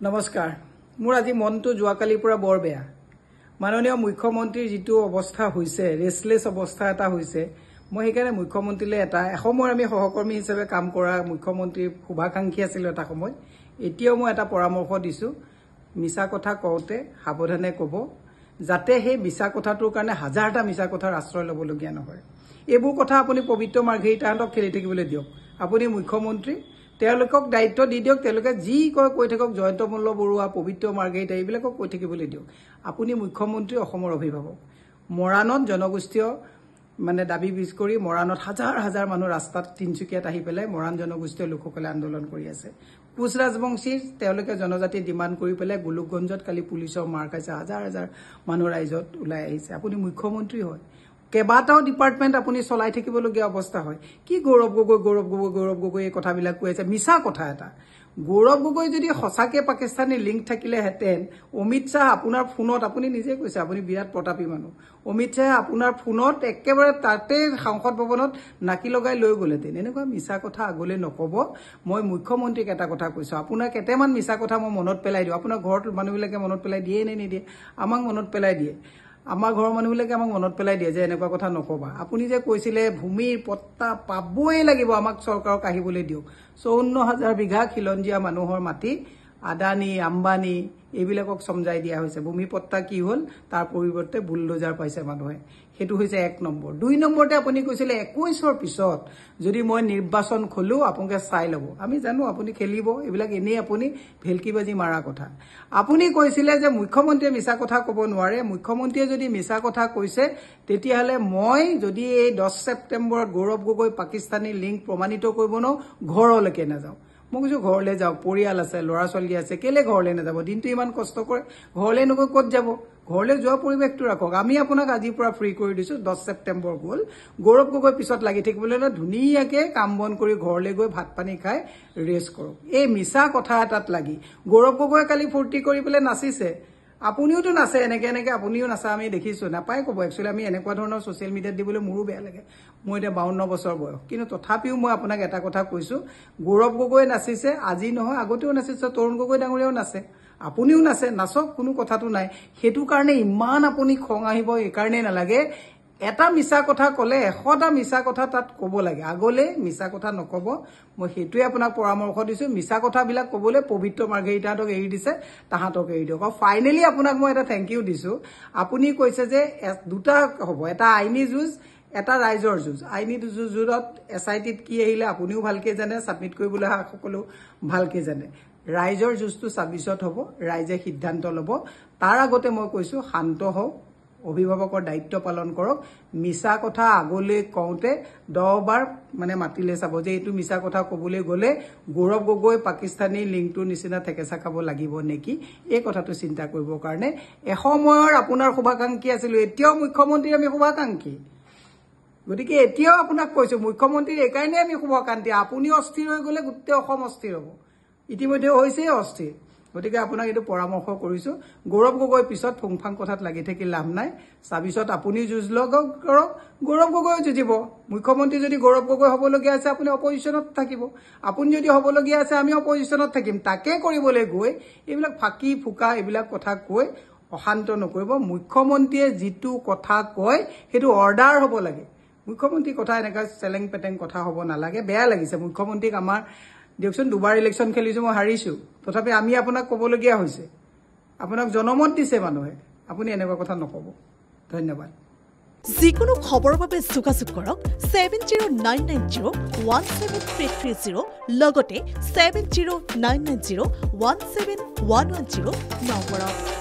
নমস্কাৰ মোৰ আজি মনটো যোৱাকালিৰ পৰা বৰ বেয়া মাননীয় মুখ্যমন্ত্ৰীৰ যেটো অৱস্থা হৈছে ৰেসলেছ অৱস্থা এটা হৈছে মই সেইকাৰণে মুখ্যমন্ত্ৰীলে এটা এসময়ৰ আমি সহকৰ্মী হিচাপে কাম কৰা মুখ্যমন্ত্ৰীৰ শুভাকাংক্ষী আছিল এটা সময় এতিয়াও মই এটা পৰামৰ্শ দিছো মিছা কথা কওঁতে সাৱধানে ক'ব যাতে সেই মিছা কথাটোৰ কাৰণে হাজাৰটা মিছা কথাৰ আশ্ৰয় ল'বলগীয়া নহয় এইবোৰ কথা আপুনি পবিত্ৰ মাৰ্ঘেৰিটাহঁতক খেলি থাকিবলৈ দিয়ক আপুনি মুখ্যমন্ত্ৰী তেওঁলোকক দায়িত্ব দি দিয়ক তেওঁলোকে যি কৈ থাকক জয়ন্ত মল্ল বৰুৱা পবিত্ৰ মাৰ্ঘেৰিটা এইবিলাকক কৈ থাকিবলৈ দিয়ক আপুনি মুখ্যমন্ত্ৰী অসমৰ অভিভাৱক মৰাণত জনগোষ্ঠীয় মানে দাবী বিজ কৰি মৰাণত হাজাৰ হাজাৰ মানুহ ৰাস্তাত তিনচুকীয়াত আহি পেলাই মৰাণ জনগোষ্ঠীয় লোকসকলে আন্দোলন কৰি আছে কোচ ৰাজবংশী তেওঁলোকে জনজাতি ডিমান্ড কৰি পেলাই গোলকগঞ্জত কালি পুলিচৰ মাৰ খাইছে হাজাৰ হাজাৰ মানুহ ৰাইজত ওলাই আহিছে আপুনি মুখ্যমন্ত্ৰী হয় কেবাটাও ডিপাৰ্টমেন্ট আপুনি চলাই থাকিবলগীয়া অৱস্থা হয় কি গৌৰৱ গগৈ এই কথাবিলাক কৈ আছে মিছা কথা এটা গৌৰৱ গগৈ যদি হসাকে পাকিস্তানী লিংক থাকিলে হেতেন অমিত শাহ আপোনাৰ ফোনত আপুনি নিজে কৈছে আপুনি বিৰাট প্ৰতাপী মানুহ অমিত শাহ আপোনাৰ ফোনত একেবাৰে তাতে সংসদ ভৱনত নাকি লগাই লৈ গলেতেন এনেকুৱা মিছা কথা আগলৈ নকব মই মুখ্যমন্ত্ৰীক এটা কথা কৈছো আপোনাৰ কেতেমান মিছা কথা মই মনত পেলাই দিও আপোনাৰ ঘৰৰ মানুহবিলাকে মনত পেলাই দিয়ে নে নিদিয়ে আমাক মনত পেলাই দিয়ে আমাৰ ঘৰৰ মানুহবিলাকে আমাক মনত পেলাই দিয়ে যে এনেকুৱা কথা নকবা আপুনি যে কৈছিলে ভূমিৰ পট্টা পাবই লাগিব আমাক চৰকাৰক আহিবলৈ দিও 54000 বিঘা খিলঞ্জিয়া মানুহৰ মাটি আদানী আম্বানী এইবিলাকক সমজাই দিয়া হৈছে ভূমি পট্টা কি হল তাৰ পৰিৱৰ্তে বুলডোজাৰ পাইছে মানুহে হেতু হৈছে 1 নম্বৰ 2 নম্বৰতে আপুনি কৈছিলে 21ৰ পিছত যদি মই নিৰ্বাচন খলো আপোনাক চাই লব আমি জানো আপুনি খেলিব এইবিলাক এনে আপুনি ভেলকিবাজি মাৰা কথা আপুনি কৈছিলে যে মুখ্যমন্ত্ৰীয়ে মিছা কথা ক'ব নোৱাৰে মুখ্যমন্ত্ৰীয়ে যদি মিছা কথা কৈছে তেতিয়াহলে মই যদি এই 10 ছেপ্টেম্বৰত গৌৰৱ গগৈ পাকিস্তানী লিংক প্ৰমাণিত কৰিব ন ঘৰলৈকে নাযাও মই কৈছো ঘৰলৈ যাও পৰিয়াল আছে লৰা ছোৱালী আছে কেলে ঘৰলৈ নাযাব দিনটো ইমান কষ্ট কৰে ঘৰলৈ নগৈ ক'ত যাব ঘৰলৈ যোৱা পৰিৱেশটো ৰাখক আমি আপোনাক আজি পৰা ফ্ৰী কৰি দিছো 10 ছেপ্টেম্বৰ গল গৌৰৱ গগৈ পিছত লাগি থাকিবলৈ না ধুনীয়াকে কাম বন কৰি ঘৰলৈ গৈ ভাত পানী খাই ৰেষ্ট কৰক এই মিছা কথা এটাত লাগি গৌৰৱ গগৈ কালি ফূৰ্তি কৰি পেলাই নাচিছে আপুনিও তো নাচে এনেকে আপুনিও নাচা আমি দেখিছো নাপায় কব একচুয়ালি আমি এনেকুৱা ধৰণৰ সোশ্যাল মিডিয়াত দিবলৈ মোৰো বেয়া লাগে মই এটা 52 বছৰ বয়স কিন্তু তথাপিও মই আপোনাক এটা কথা কৈছো গৌৰৱ গগৈ নাচিছে আজি নহয় আগতেও নাচিছে তৰুণ গগৈ ডাঙৰীয়াও নাচে আপুনিও নাচে নাচক কোনো কথাটো নাই হেতু কাৰণে ইমান আপুনি খং আহিব এই কাৰণে নালাগে এটা মিছা কথা কলে 100টা মিছা কথা তাত কব লাগে আগলে মিছা কথা নকব মই হেতুৱে আপোনাক পৰামৰ্শ দিছো মিছা কথাবিলাক কবলে পবিত্ৰ মাৰ্ঘেৰিটাহঁতক এৰি দিছে তাহাঁতক এৰি দিয়ক ফাইনালি আপোনাক মই এটা থ্যাংক ইউ দিছো আপুনি কৈছে যে দুটা হ'ব এটা আইনী যুঁজ এটা ৰাইজৰ যুঁজ আইনী যুঁজত এসআইটিত কি আহিলে আপুনিও ভালকে জানে সাবমিট কৰিবলৈ সকলো ভালকে জানে ৰাইজৰ যুঁজটো 26ত হ'ব ৰাইজে সিদ্ধান্ত ল'ব তাৰ আগতে মই কৈছো শান্ত হওক অভিভাৱকৰ দায়িত্ব পালন কৰক মিছা কথা আগলৈ কওঁতে 10 বাৰ মানে মাতিলে চাব যে এইটো মিছা কথা কবলৈ গলে গৌৰৱ গগৈ পাকিস্তানী লিংকটো নিচিনা থেকেছা খাব লাগিব নেকি এই কথাটো চিন্তা কৰিবৰ কাৰণে এসময়ৰ আপোনাৰ শুভাকাংক্ষী আছিল এতিয়াও মুখ্যমন্ত্ৰী আমি শুভাকাংক্ষী গতিকে এতিয়াও আপোনাক কৈছো মুখ্যমন্ত্ৰীৰ একাৰণে আমি শুভাকাংক্ষী আপুনি অস্থিৰ হৈ গলে গোটেই অসম অস্থিৰ হ'ব ইতিমধ্যে হৈছে অস্থিৰ গতিকে আপোনাক এটো পৰামৰ্শ কৰিছো গৌৰৱ গগৈ পিছত ফুংফাং কথাত লাগি থাকি লাভ নাই 26ত আপুনি যুঁজ লগক কৰক গৌৰৱ গগৈ যুঁজিব মুখ্যমন্ত্ৰী যদি গৌৰৱ গগৈ হ'বলগীয়া আছে আপুনি অপজিশনত থাকিব আপুনি যদি হ'বলগীয়া আছে আমি অপজিশনত থাকিম তাকে কৰিবলৈ গৈ এইবিলাক ফাকি ফুকা এইবিলাক কথা কৈ অশান্ত নকৰিব মুখ্যমন্ত্ৰীয়ে যেটো কথা কয় হেতু অৰ্ডাৰ হ'ব লাগে মুখ্যমন্ত্ৰী কথা এনেকা চেলেং পেটেং কথা হ'ব নালাগে বেয়া লাগিছে মুখ্যমন্ত্ৰীক আমাৰ দিয়কচোন দুবাৰ ইলেকশন খেলিছো মই হাৰিছো তথাপি আমি আপোনাক ক'বলগীয়া হৈছে আপোনাক জনমত দিছে মানুহে আপুনি এনেকুৱা কথা নকব ধন্যবাদ যিকোনো খবৰৰ বাবে যোগাযোগ কৰক 7099017330 লগতে 7099017110 নম্বৰত